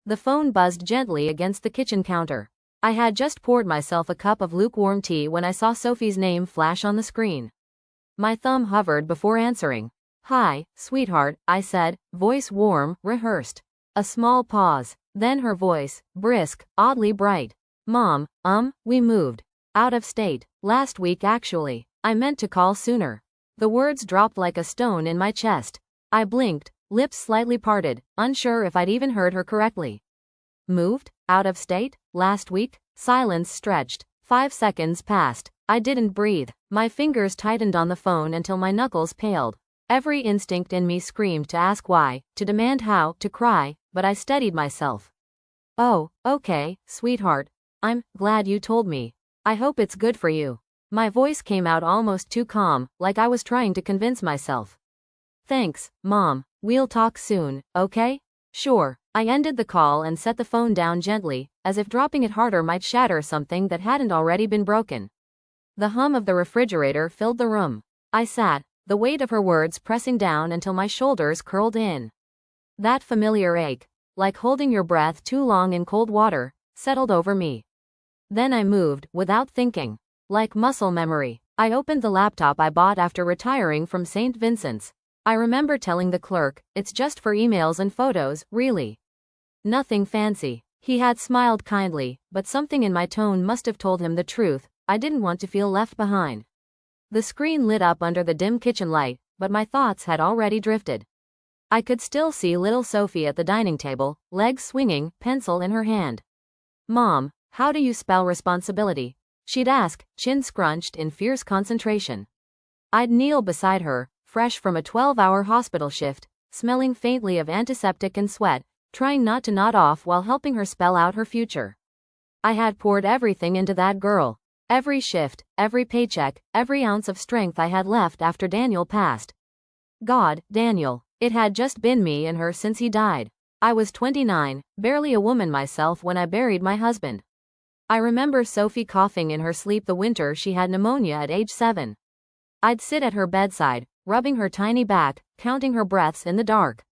The phone buzzed gently against the kitchen counter. I had just poured myself a cup of lukewarm tea when I saw Sophie's name flash on the screen. My thumb hovered before answering. "Hi, sweetheart," I said, voice warm, rehearsed. A small pause, then her voice, brisk, oddly bright. "Mom, we moved. Out of state. Last week actually. I meant to call sooner." The words dropped like a stone in my chest. I blinked, lips slightly parted, unsure if I'd even heard her correctly. Moved? Out of state? Last week? Silence stretched. 5 seconds passed. I didn't breathe. My fingers tightened on the phone until my knuckles paled. Every instinct in me screamed to ask why, to demand how, to cry, but I steadied myself. "Oh, okay, sweetheart. I'm glad you told me. I hope it's good for you." My voice came out almost too calm, like I was trying to convince myself. "Thanks, Mom. We'll talk soon, okay?" "Sure." I ended the call and set the phone down gently, as if dropping it harder might shatter something that hadn't already been broken. The hum of the refrigerator filled the room. I sat, the weight of her words pressing down until my shoulders curled in. That familiar ache, like holding your breath too long in cold water, settled over me. Then I moved, without thinking. Like muscle memory, I opened the laptop I bought after retiring from St. Vincent's. I remember telling the clerk, "It's just for emails and photos, really. Nothing fancy." He had smiled kindly, but something in my tone must have told him the truth. I didn't want to feel left behind. The screen lit up under the dim kitchen light, but my thoughts had already drifted. I could still see little Sophie at the dining table, legs swinging, pencil in her hand. "Mom, how do you spell responsibility?" she'd ask, chin scrunched in fierce concentration. I'd kneel beside her, fresh from a 12-hour hospital shift, smelling faintly of antiseptic and sweat, trying not to nod off while helping her spell out her future. I had poured everything into that girl. Every shift, every paycheck, every ounce of strength I had left after Daniel passed. God, Daniel. It had just been me and her since he died. I was 29, barely a woman myself when I buried my husband. I remember Sophie coughing in her sleep the winter she had pneumonia at age 7. I'd sit at her bedside, rubbing her tiny back, counting her breaths in the dark.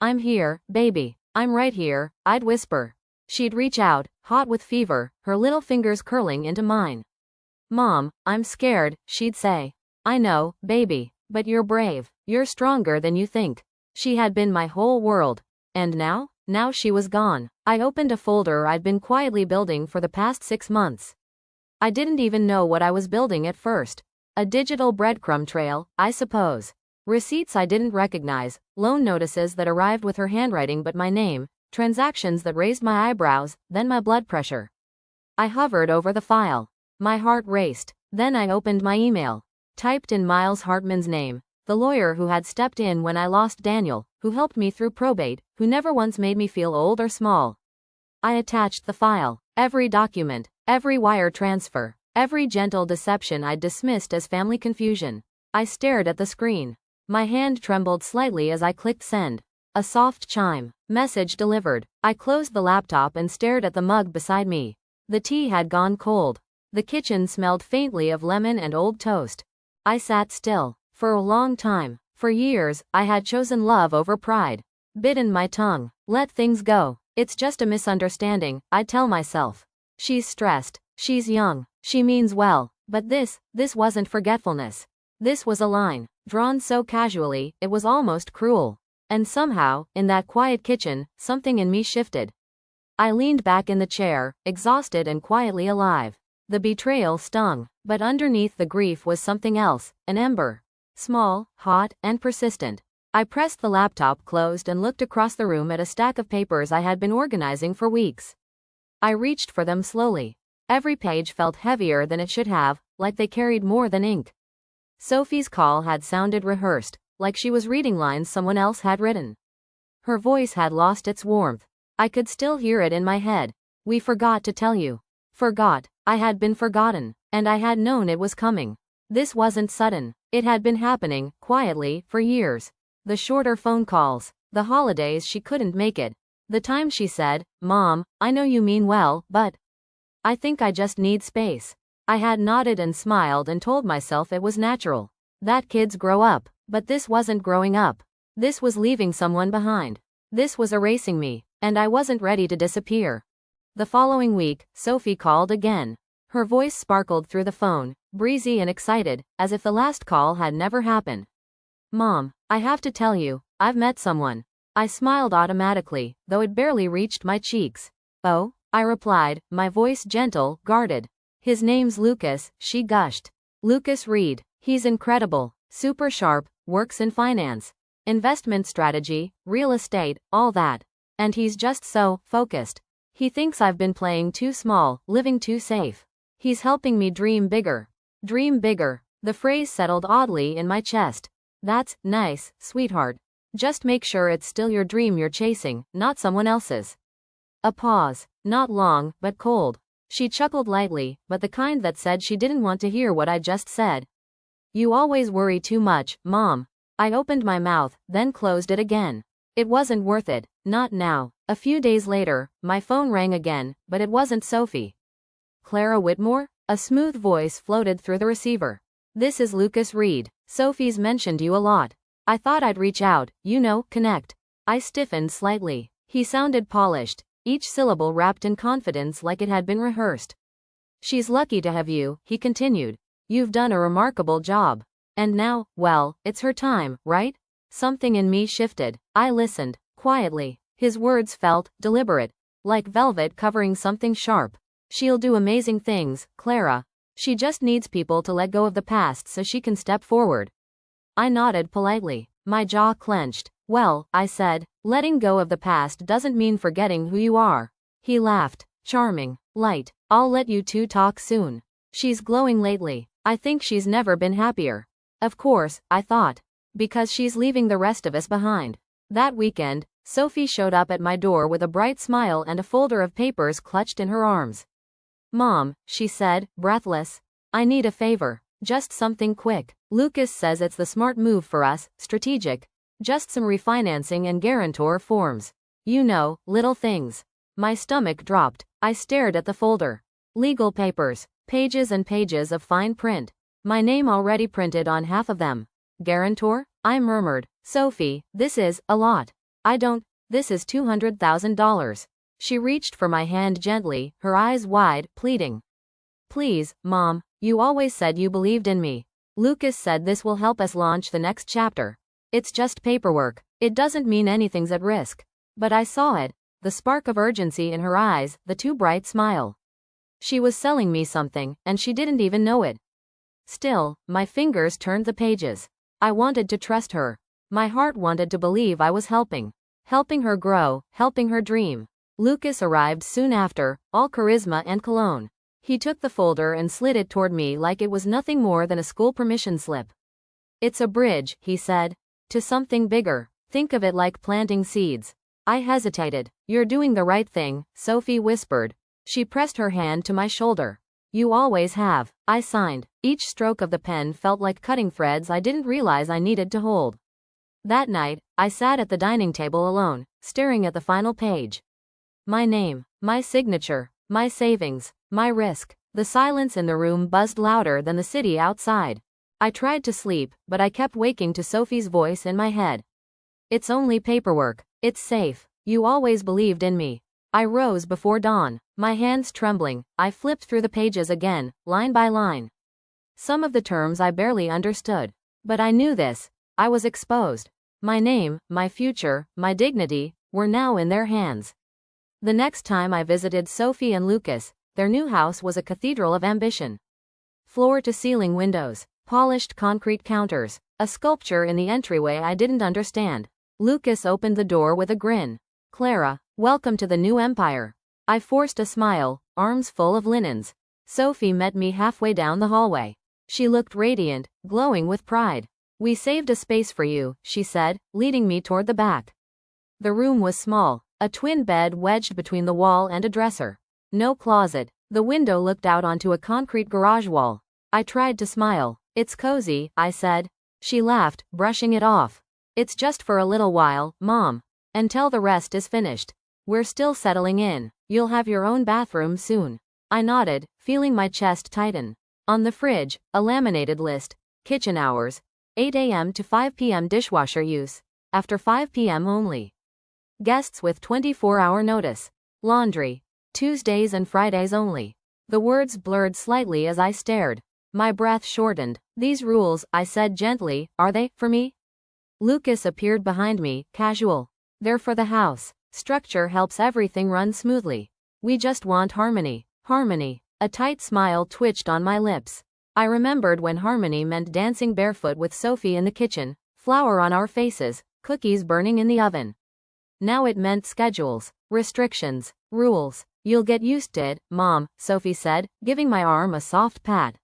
"I'm here, baby. I'm right here," I'd whisper. She'd reach out, hot with fever, her little fingers curling into mine. "Mom, I'm scared," she'd say. "I know, baby, but you're brave. You're stronger than you think." She had been my whole world. And now? Now she was gone. I opened a folder I'd been quietly building for the past 6 months. I didn't even know what I was building at first. A digital breadcrumb trail, I suppose. Receipts I didn't recognize, loan notices that arrived with her handwriting but my name, transactions that raised my eyebrows, then my blood pressure. I hovered over the file. My heart raced. Then I opened my email. Typed in Miles Hartman's name, the lawyer who had stepped in when I lost Daniel, who helped me through probate, who never once made me feel old or small. I attached the file. Every document, every wire transfer, every gentle deception I'd dismissed as family confusion. I stared at the screen. My hand trembled slightly as I clicked send. A soft chime. Message delivered. I closed the laptop and stared at the mug beside me. The tea had gone cold. The kitchen smelled faintly of lemon and old toast. I sat still. For a long time, for years, I had chosen love over pride. Bitten my tongue. Let things go. It's just a misunderstanding, I'd tell myself. She's stressed. She's young. She means well. But this wasn't forgetfulness. This was a line, drawn so casually, it was almost cruel. And somehow, in that quiet kitchen, something in me shifted. I leaned back in the chair, exhausted and quietly alive. The betrayal stung, but underneath the grief was something else, an ember. Small, hot, and persistent. I pressed the laptop closed and looked across the room at a stack of papers I had been organizing for weeks. I reached for them slowly. Every page felt heavier than it should have, like they carried more than ink. Sophie's call had sounded rehearsed, like she was reading lines someone else had written. Her voice had lost its warmth. I could still hear it in my head. "We forgot to tell you." Forgot. I had been forgotten, and I had known it was coming. This wasn't sudden. It had been happening, quietly, for years. The shorter phone calls, the holidays she couldn't make it, the time she said, "Mom, I know you mean well, but I think I just need space." I had nodded and smiled and told myself it was natural. That kids grow up, but this wasn't growing up. This was leaving someone behind. This was erasing me. And I wasn't ready to disappear. The following week, Sophie called again. Her voice sparkled through the phone, breezy and excited, as if the last call had never happened. Mom, I have to tell you, I've met someone. I smiled automatically, though it barely reached my cheeks. Oh? I replied, my voice gentle, guarded. His name's Lucas, she gushed. Lucas Reed. He's incredible, super sharp, works in finance, investment strategy, real estate, all that. And he's just so focused. He thinks I've been playing too small, living too safe. He's helping me dream bigger. Dream bigger. The phrase settled oddly in my chest. That's nice, sweetheart. Just make sure it's still your dream you're chasing, not someone else's. A pause. Not long, but cold. She chuckled lightly, but the kind that said she didn't want to hear what I just said. You always worry too much, Mom. I opened my mouth, then closed it again. It wasn't worth it, not now. A few days later, my phone rang again, but it wasn't Sophie. Clara Whitmore? A smooth voice floated through the receiver. This is Lucas Reed. Sophie's mentioned you a lot. I thought I'd reach out, connect. I stiffened slightly. He sounded polished, each syllable wrapped in confidence like it had been rehearsed. She's lucky to have you, he continued. You've done a remarkable job. And now, well, it's her time, right? Something in me shifted. I listened, quietly. His words felt deliberate, like velvet covering something sharp. She'll do amazing things, Clara. She just needs people to let go of the past so she can step forward. I nodded politely. My jaw clenched. Well, I said, letting go of the past doesn't mean forgetting who you are. He laughed. Charming. Light. I'll let you two talk soon. She's glowing lately. I think she's never been happier. Of course, I thought. Because she's leaving the rest of us behind. That weekend, Sophie showed up at my door with a bright smile and a folder of papers clutched in her arms. Mom, she said, breathless. I need a favor. Just something quick. Lucas says it's the smart move for us, strategic. Just some refinancing and guarantor forms. Little things. My stomach dropped. I stared at the folder. Legal papers. Pages and pages of fine print. My name already printed on half of them. Guarantor? I murmured. Sophie, this is a lot. This is $200,000. She reached for my hand gently, her eyes wide, pleading. Please, Mom, you always said you believed in me. Lucas said this will help us launch the next chapter. It's just paperwork. It doesn't mean anything's at risk. But I saw it. The spark of urgency in her eyes, the too bright smile. She was selling me something, and she didn't even know it. Still, my fingers turned the pages. I wanted to trust her. My heart wanted to believe I was helping. Helping her grow, helping her dream. Lucas arrived soon after, all charisma and cologne. He took the folder and slid it toward me like it was nothing more than a school permission slip. It's a bridge, he said. To something bigger. Think of it like planting seeds. I hesitated. You're doing the right thing, Sophie whispered. She pressed her hand to my shoulder. You always have. I signed. Each stroke of the pen felt like cutting threads I didn't realize I needed to hold. That night, I sat at the dining table alone, staring at the final page. My name, my signature, my savings, my risk. The silence in the room buzzed louder than the city outside. I tried to sleep, but I kept waking to Sophie's voice in my head. It's only paperwork. It's safe. You always believed in me. I rose before dawn, my hands trembling. I flipped through the pages again, line by line. Some of the terms I barely understood. But I knew this. I was exposed. My name, my future, my dignity, were now in their hands. The next time I visited Sophie and Lucas, their new house was a cathedral of ambition. Floor-to-ceiling windows, polished concrete counters, a sculpture in the entryway I didn't understand. Lucas opened the door with a grin. Clara, welcome to the new empire. I forced a smile, arms full of linens. Sophie met me halfway down the hallway. She looked radiant, glowing with pride. We saved a space for you, she said, leading me toward the back. The room was small, a twin bed wedged between the wall and a dresser. No closet. The window looked out onto a concrete garage wall. I tried to smile. It's cozy, I said. She laughed, brushing it off. It's just for a little while, Mom. Until the rest is finished. We're still settling in. You'll have your own bathroom soon. I nodded, feeling my chest tighten. On the fridge, a laminated list. Kitchen hours. 8 a.m. to 5 p.m. dishwasher use. After 5 p.m. only. Guests with 24-hour notice. Laundry. Tuesdays and Fridays only. The words blurred slightly as I stared. My breath shortened. These rules, I said gently, are they for me? Lucas appeared behind me, casual. They're for the house. Structure helps everything run smoothly. We just want harmony. Harmony. A tight smile twitched on my lips. I remembered when harmony meant dancing barefoot with Sophie in the kitchen, flour on our faces, cookies burning in the oven. Now it meant schedules, restrictions, rules. You'll get used to it, Mom, Sophie said, giving my arm a soft pat.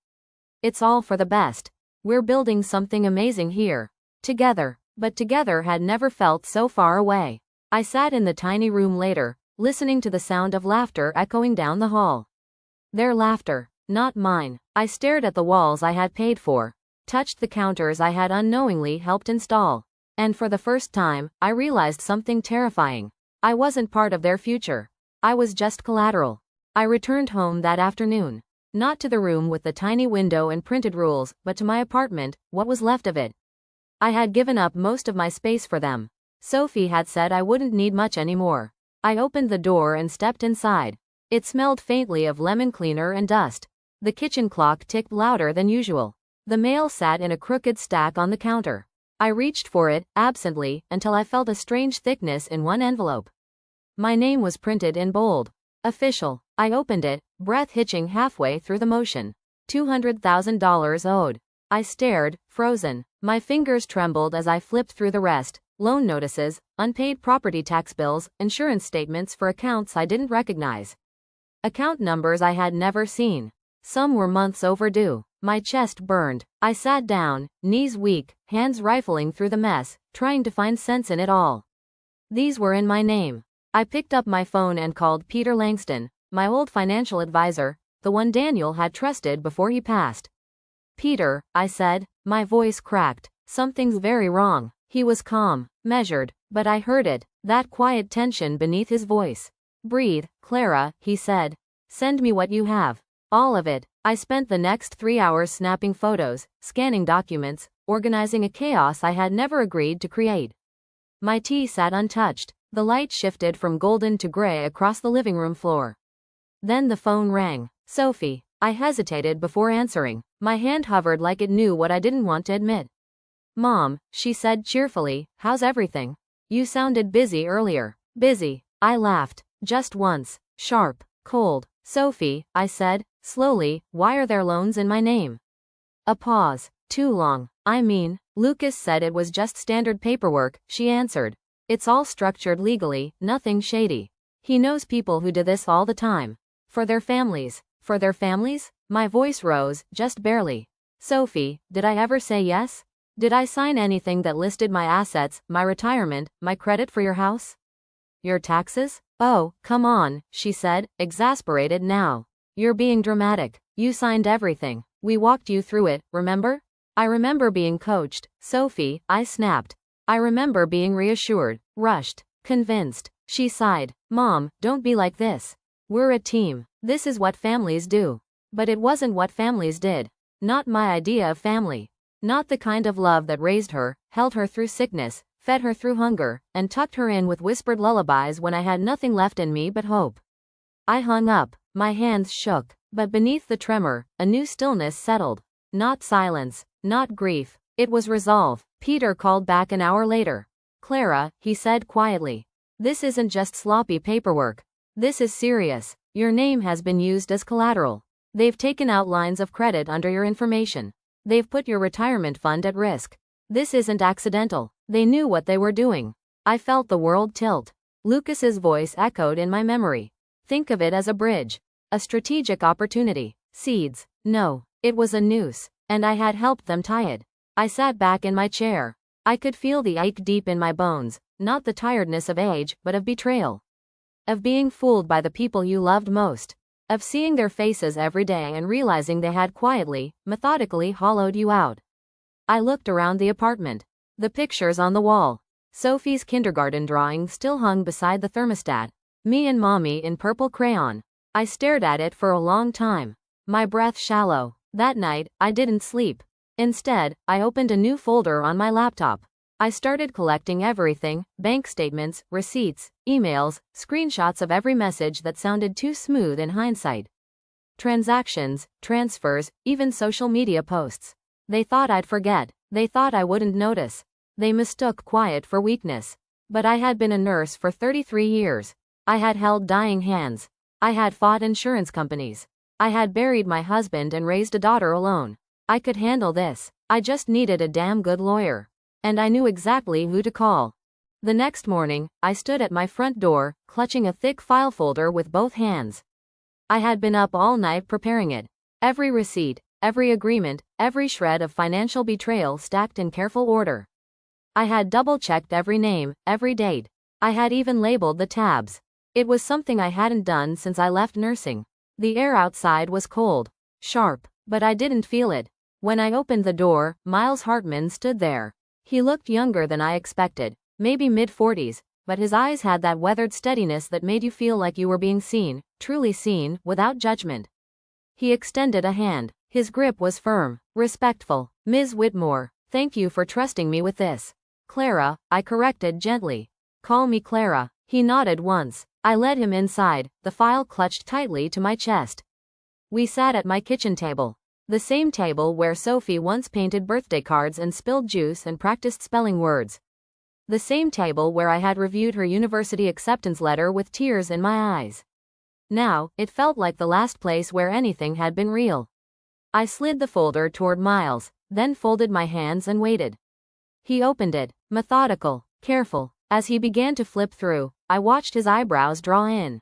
It's all for the best. We're building something amazing here. Together. But together had never felt so far away. I sat in the tiny room later, listening to the sound of laughter echoing down the hall. Their laughter, not mine. I stared at the walls I had paid for, touched the counters I had unknowingly helped install. And for the first time, I realized something terrifying. I wasn't part of their future. I was just collateral. I returned home that afternoon. Not to the room with the tiny window and printed rules, but to my apartment, what was left of it. I had given up most of my space for them. Sophie had said I wouldn't need much anymore. I opened the door and stepped inside. It smelled faintly of lemon cleaner and dust. The kitchen clock ticked louder than usual. The mail sat in a crooked stack on the counter. I reached for it, absently, until I felt a strange thickness in one envelope. My name was printed in bold. Official. I opened it, breath hitching halfway through the motion. $200,000 owed. I stared, frozen. My fingers trembled as I flipped through the rest. Loan notices, unpaid property tax bills, insurance statements for accounts I didn't recognize. Account numbers I had never seen. Some were months overdue. My chest burned. I sat down, knees weak, hands rifling through the mess, trying to find sense in it all. These were in my name. I picked up my phone and called Peter Langston, my old financial advisor, the one Daniel had trusted before he passed. Peter, I said, my voice cracked. Something's very wrong. He was calm, measured, but I heard it, that quiet tension beneath his voice. Breathe, Clara, he said. Send me what you have. All of it. I spent the next 3 hours snapping photos, scanning documents, organizing a chaos I had never agreed to create. My tea sat untouched. The light shifted from golden to gray across the living room floor. Then the phone rang. Sophie. I hesitated before answering. My hand hovered like it knew what I didn't want to admit. Mom, she said cheerfully, how's everything? You sounded busy earlier. Busy. I laughed. Just once. Sharp. Cold. Sophie, I said, slowly, why are there loans in my name? A pause. Too long. I mean, Lucas said it was just standard paperwork, she answered. It's all structured legally, nothing shady. He knows people who do this all the time. For their families. For their families? My voice rose, just barely. Sophie, did I ever say yes? Did I sign anything that listed my assets, my retirement, my credit for your house? Your taxes? Oh, come on, she said, exasperated now. You're being dramatic. You signed everything. We walked you through it, remember? I remember being coached, Sophie, I snapped. I remember being reassured, rushed, convinced. She sighed. Mom, don't be like this. We're a team. This is what families do. But it wasn't what families did. Not my idea of family. Not the kind of love that raised her, held her through sickness, fed her through hunger, and tucked her in with whispered lullabies when I had nothing left in me but hope. I hung up. My hands shook. But beneath the tremor, a new stillness settled. Not silence. Not grief. It was resolve. Peter called back an hour later. Clara, he said quietly. This isn't just sloppy paperwork. This is serious. Your name has been used as collateral. They've taken out lines of credit under your information. They've put your retirement fund at risk. This isn't accidental. They knew what they were doing. I felt the world tilt. Lucas's voice echoed in my memory. Think of it as a bridge. A strategic opportunity. Seeds. No, it was a noose. And I had helped them tie it. I sat back in my chair. I could feel the ache deep in my bones, not the tiredness of age, but of betrayal. Of being fooled by the people you loved most. Of seeing their faces every day and realizing they had quietly, methodically hollowed you out. I looked around the apartment. The pictures on the wall. Sophie's kindergarten drawing still hung beside the thermostat. Me and Mommy in purple crayon. I stared at it for a long time. My breath shallow. That night, I didn't sleep. Instead, I opened a new folder on my laptop. I started collecting everything: bank statements, receipts, emails, screenshots of every message that sounded too smooth in hindsight. Transactions, transfers, even social media posts. They thought I'd forget. They thought I wouldn't notice. They mistook quiet for weakness. But I had been a nurse for 33 years. I had held dying hands. I had fought insurance companies. I had buried my husband and raised a daughter alone. I could handle this. I just needed a damn good lawyer. And I knew exactly who to call. The next morning, I stood at my front door, clutching a thick file folder with both hands. I had been up all night preparing it. Every receipt, every agreement, every shred of financial betrayal stacked in careful order. I had double-checked every name, every date. I had even labeled the tabs. It was something I hadn't done since I left nursing. The air outside was cold, sharp, but I didn't feel it. When I opened the door, Miles Hartman stood there. He looked younger than I expected, maybe mid-40s, but his eyes had that weathered steadiness that made you feel like you were being seen, truly seen, without judgment. He extended a hand. His grip was firm, respectful. "Ms. Whitmore, thank you for trusting me with this." "Clara," I corrected gently. "Call me Clara." He nodded once. I led him inside, the file clutched tightly to my chest. We sat at my kitchen table. The same table where Sophie once painted birthday cards and spilled juice and practiced spelling words. The same table where I had reviewed her university acceptance letter with tears in my eyes. Now, it felt like the last place where anything had been real. I slid the folder toward Miles, then folded my hands and waited. He opened it, methodical, careful. As he began to flip through, I watched his eyebrows draw in.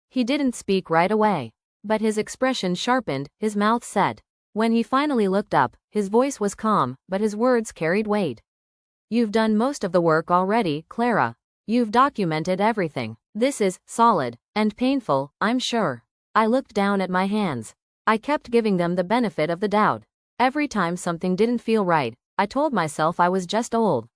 He didn't speak right away, but his expression sharpened, his mouth set. When he finally looked up, his voice was calm, but his words carried weight. "You've done most of the work already, Clara. You've documented everything. This is solid and painful, I'm sure." I looked down at my hands. I kept giving them the benefit of the doubt. Every time something didn't feel right, I told myself I was just old.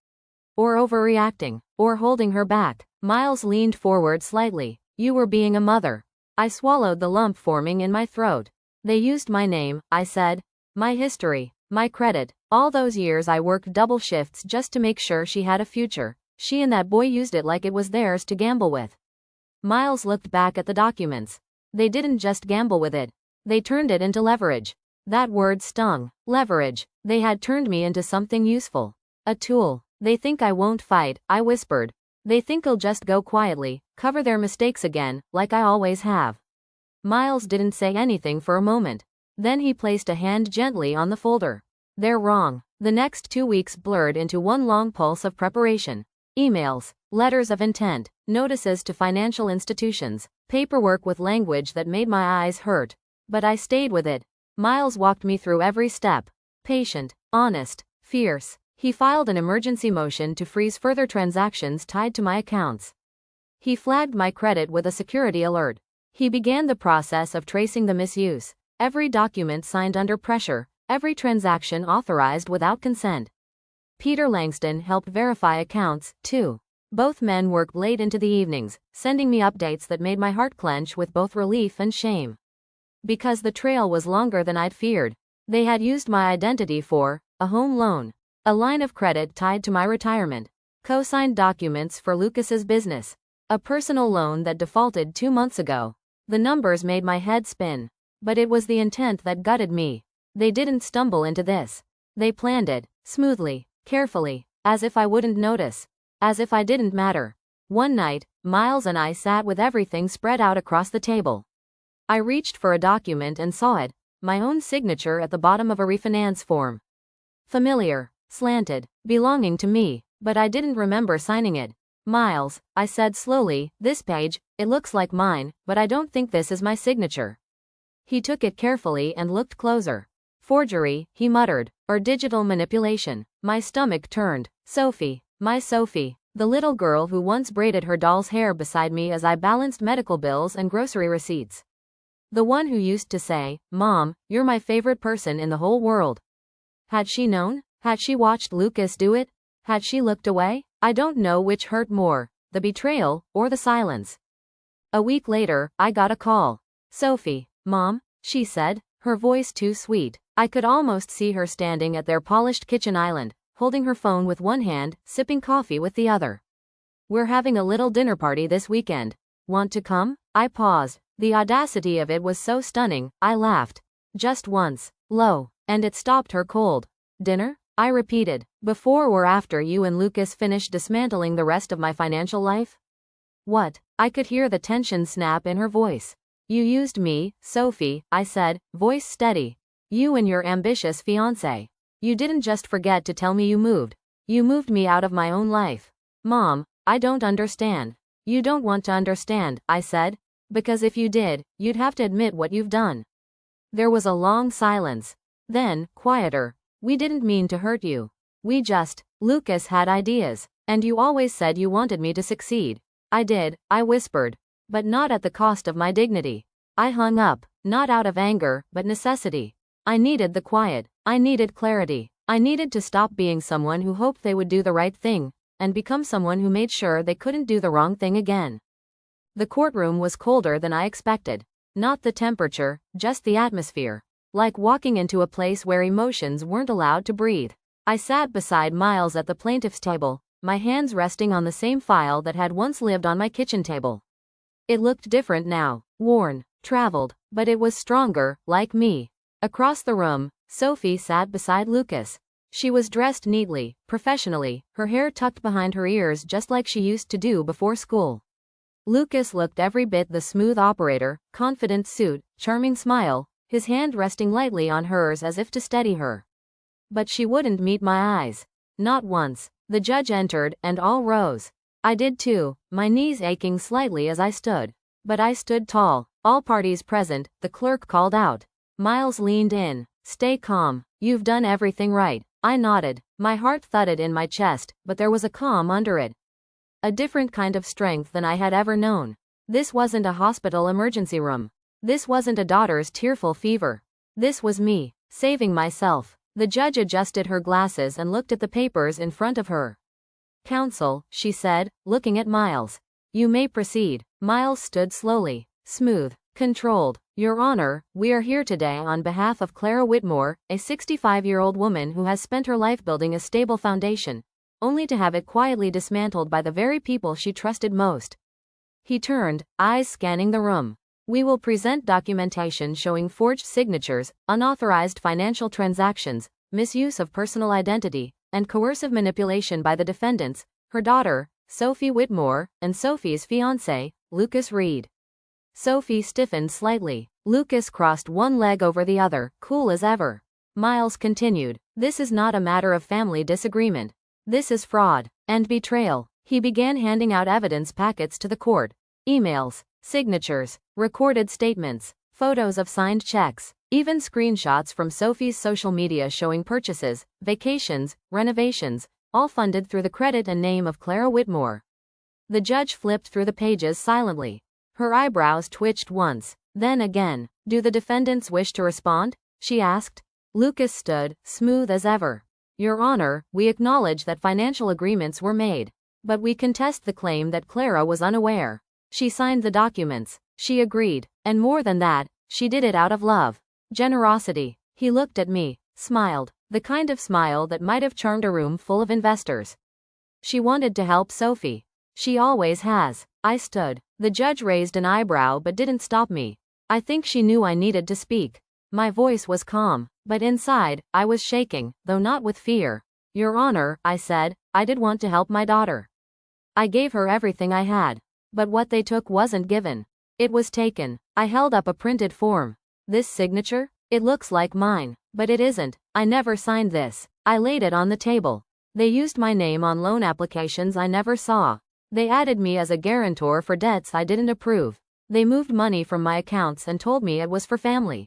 Or overreacting. Or holding her back. Miles leaned forward slightly. "You were being a mother." I swallowed the lump forming in my throat. "They used my name," I said. "My history. My credit. All those years I worked double shifts just to make sure she had a future. She and that boy used it like it was theirs to gamble with." Miles looked back at the documents. "They didn't just gamble with it. They turned it into leverage." That word stung. Leverage. They had turned me into something useful. A tool. "They think I won't fight," I whispered. "They think I'll just go quietly, cover their mistakes again, like I always have." Miles didn't say anything for a moment. Then he placed a hand gently on the folder. "They're wrong." The next 2 weeks blurred into one long pulse of preparation. Emails, letters of intent, notices to financial institutions, paperwork with language that made my eyes hurt. But I stayed with it. Miles walked me through every step. Patient, honest, fierce. He filed an emergency motion to freeze further transactions tied to my accounts. He flagged my credit with a security alert. He began the process of tracing the misuse. Every document signed under pressure, every transaction authorized without consent. Peter Langston helped verify accounts, too. Both men worked late into the evenings, sending me updates that made my heart clench with both relief and shame. Because the trail was longer than I'd feared. They had used my identity for a home loan, a line of credit tied to my retirement, co-signed documents for Lucas's business, a personal loan that defaulted 2 months ago. The numbers made my head spin. But it was the intent that gutted me. They didn't stumble into this. They planned it, smoothly, carefully, as if I wouldn't notice, as if I didn't matter. One night, Miles and I sat with everything spread out across the table. I reached for a document and saw it, my own signature at the bottom of a refinance form. Familiar, slanted, belonging to me, but I didn't remember signing it. "Miles," I said slowly, "this page, it looks like mine, but I don't think this is my signature." He took it carefully and looked closer. "Forgery," he muttered, "or digital manipulation." My stomach turned. Sophie, my Sophie, the little girl who once braided her doll's hair beside me as I balanced medical bills and grocery receipts. The one who used to say, "Mom, you're my favorite person in the whole world." Had she known? Had she watched Lucas do it? Had she looked away? I don't know which hurt more, the betrayal, or the silence. A week later, I got a call. "Sophie." "Mom," she said, her voice too sweet. I could almost see her standing at their polished kitchen island, holding her phone with one hand, sipping coffee with the other. We're having a little dinner party this weekend. Want to come? I paused. The audacity of it was so stunning, I laughed. Just once. Low. And it stopped her cold. Dinner? I repeated. Before or after you and Lucas finish dismantling the rest of my financial life? What? I could hear the tension snap in her voice. You used me, Sophie, I said, voice steady. You and your ambitious fiancé. You didn't just forget to tell me you moved. You moved me out of my own life. Mom, I don't understand. You don't want to understand, I said. Because if you did, you'd have to admit what you've done. There was a long silence. Then, quieter. We didn't mean to hurt you. Lucas had ideas. And you always said you wanted me to succeed. I did, I whispered. But not at the cost of my dignity. I hung up, not out of anger, but necessity. I needed the quiet. I needed clarity. I needed to stop being someone who hoped they would do the right thing, and become someone who made sure they couldn't do the wrong thing again. The courtroom was colder than I expected. Not the temperature, just the atmosphere. Like walking into a place where emotions weren't allowed to breathe. I sat beside Miles at the plaintiff's table, my hands resting on the same file that had once lived on my kitchen table. It looked different now, worn, traveled, but it was stronger, like me. Across the room, Sophie sat beside Lucas. She was dressed neatly, professionally, her hair tucked behind her ears just like she used to do before school. Lucas looked every bit the smooth operator, confident suit, charming smile, his hand resting lightly on hers as if to steady her. But she wouldn't meet my eyes. Not once. The judge entered, and all rose. I did too, my knees aching slightly as I stood. But I stood tall. All parties present, the clerk called out. Miles leaned in. Stay calm. You've done everything right. I nodded. My heart thudded in my chest, but there was a calm under it. A different kind of strength than I had ever known. This wasn't a hospital emergency room. This wasn't a daughter's tearful fever. This was me, saving myself. The judge adjusted her glasses and looked at the papers in front of her. Counsel, she said, looking at Miles. You may proceed. Miles stood slowly, smooth, controlled. Your Honor, we are here today on behalf of Clara Whitmore, a 65-year-old woman who has spent her life building a stable foundation, only to have it quietly dismantled by the very people she trusted most. He turned, eyes scanning the room. We will present documentation showing forged signatures, unauthorized financial transactions, misuse of personal identity, and coercive manipulation by the defendants, her daughter, Sophie Whitmore, and Sophie's fiancé, Lucas Reed. Sophie stiffened slightly. Lucas crossed one leg over the other, cool as ever. Miles continued, This is not a matter of family disagreement. This is fraud and betrayal. He began handing out evidence packets to the court. Emails, signatures, recorded statements, photos of signed checks, even screenshots from Sophie's social media showing purchases, vacations, renovations, all funded through the credit and name of Clara Whitmore. The judge flipped through the pages silently. Her eyebrows twitched once, then again. Do the defendants wish to respond? She asked. Lucas stood, smooth as ever. Your Honor, we acknowledge that financial agreements were made. But we contest the claim that Clara was unaware. She signed the documents. She agreed. And more than that, she did it out of love. Generosity. He looked at me, smiled. The kind of smile that might have charmed a room full of investors. She wanted to help Sophie. She always has. I stood. The judge raised an eyebrow but didn't stop me. I think she knew I needed to speak. My voice was calm, but inside, I was shaking, though not with fear. Your Honor, I said, I did want to help my daughter. I gave her everything I had. But what they took wasn't given. It was taken. I held up a printed form. This signature? It looks like mine, but it isn't. I never signed this. I laid it on the table. They used my name on loan applications I never saw. They added me as a guarantor for debts I didn't approve. They moved money from my accounts and told me it was for family.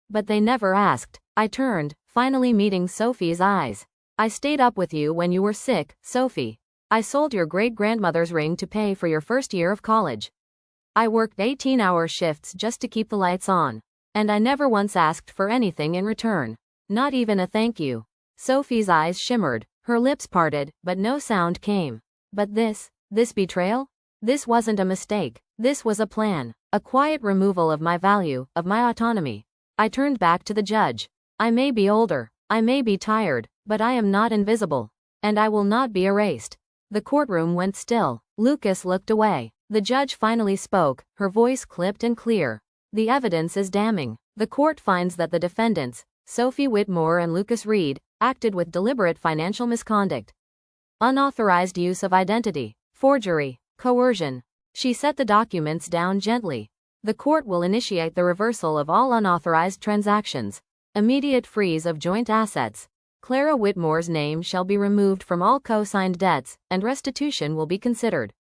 But they never asked. I turned, finally meeting Sophie's eyes. I stayed up with you when you were sick, Sophie. I sold your great-grandmother's ring to pay for your first year of college. I worked 18-hour shifts just to keep the lights on. And I never once asked for anything in return. Not even a thank you. Sophie's eyes shimmered, her lips parted, but no sound came. But this betrayal? This wasn't a mistake. This was a plan. A quiet removal of my value, of my autonomy. I turned back to the judge. I may be older. I may be tired. But I am not invisible. And I will not be erased. The courtroom went still. Lucas looked away. The judge finally spoke, her voice clipped and clear. The evidence is damning. The court finds that the defendants, Sophie Whitmore and Lucas Reed, acted with deliberate financial misconduct, unauthorized use of identity, forgery, coercion. She set the documents down gently. The court will initiate the reversal of all unauthorized transactions, immediate freeze of joint assets. Clara Whitmore's name shall be removed from all co-signed debts, and restitution will be considered.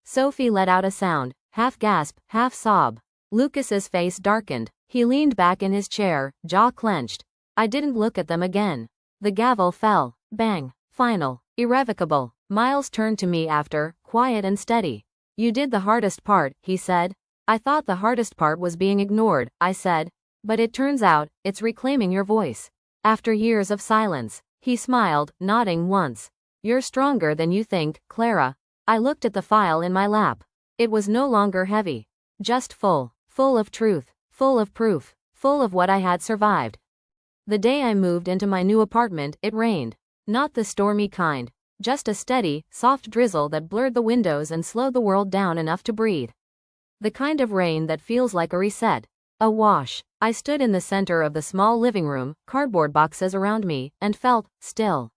Sophie let out a sound, half gasp, half sob. Lucas's face darkened. He leaned back in his chair, jaw clenched. I didn't look at them again. The gavel fell. Bang. Final. Irrevocable. Miles turned to me after, quiet and steady. You did the hardest part, he said. I thought the hardest part was being ignored, I said. But it turns out, it's reclaiming your voice. After years of silence, he smiled, nodding once. You're stronger than you think, Clara. I looked at the file in my lap. It was no longer heavy. Just full. Full of truth. Full of proof. Full of what I had survived. The day I moved into my new apartment, it rained. Not the stormy kind. Just a steady, soft drizzle that blurred the windows and slowed the world down enough to breathe. The kind of rain that feels like a reset. A wash. I stood in the center of the small living room, cardboard boxes around me, and felt still.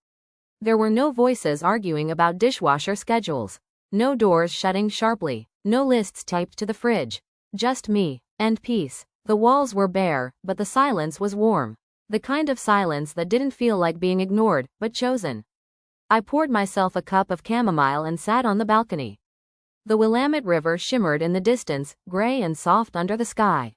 There were no voices arguing about dishwasher schedules. No doors shutting sharply. No lists typed to the fridge. Just me. And peace. The walls were bare, but the silence was warm. The kind of silence that didn't feel like being ignored, but chosen. I poured myself a cup of chamomile and sat on the balcony. The Willamette River shimmered in the distance, gray and soft under the sky.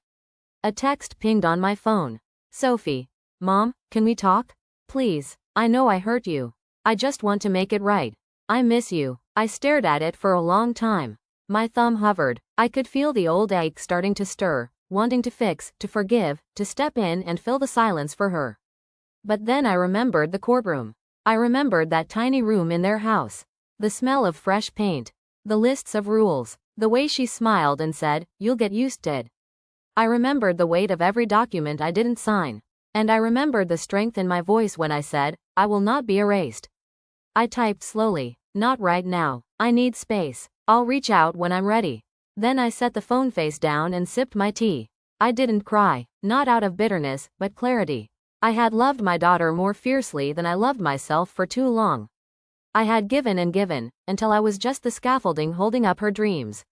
A text pinged on my phone. Sophie. Mom, can we talk? Please. I know I hurt you. I just want to make it right. I miss you. I stared at it for a long time. My thumb hovered. I could feel the old ache starting to stir, wanting to fix, to forgive, to step in and fill the silence for her. But then I remembered the courtroom. I remembered that tiny room in their house. The smell of fresh paint. The lists of rules. The way she smiled and said, "You'll get used to it." I remembered the weight of every document I didn't sign. And I remembered the strength in my voice when I said, "I will not be erased." I typed slowly. Not right now. I need space. I'll reach out when I'm ready. Then I set the phone face down and sipped my tea. I didn't cry. Not out of bitterness, but clarity. I had loved my daughter more fiercely than I loved myself for too long. I had given and given, until I was just the scaffolding holding up her dreams.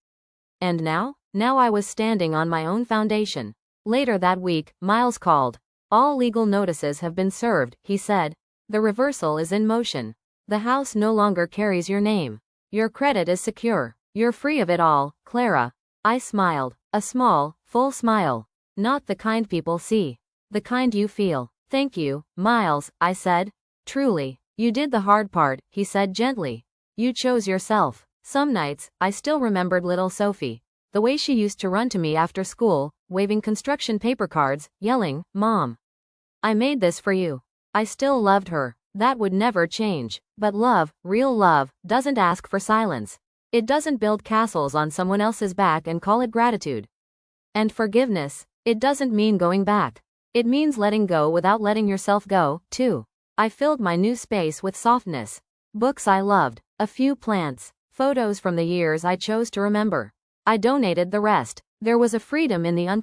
And now? Now I was standing on my own foundation. Later that week, Miles called. All legal notices have been served, he said. The reversal is in motion. The house no longer carries your name. Your credit is secure. You're free of it all, Clara. I smiled. A small, full smile. Not the kind people see. The kind you feel. Thank you, Miles, I said. Truly. You did the hard part, he said gently. You chose yourself. Some nights, I still remembered little Sophie. The way she used to run to me after school, waving construction paper cards, yelling, "Mom. I made this for you." I still loved her. That would never change. But love, real love, doesn't ask for silence. It doesn't build castles on someone else's back and call it gratitude. And forgiveness, it doesn't mean going back. It means letting go without letting yourself go, too. I filled my new space with softness. Books I loved. A few plants. Photos from the years I chose to remember. I donated the rest. There was a freedom in the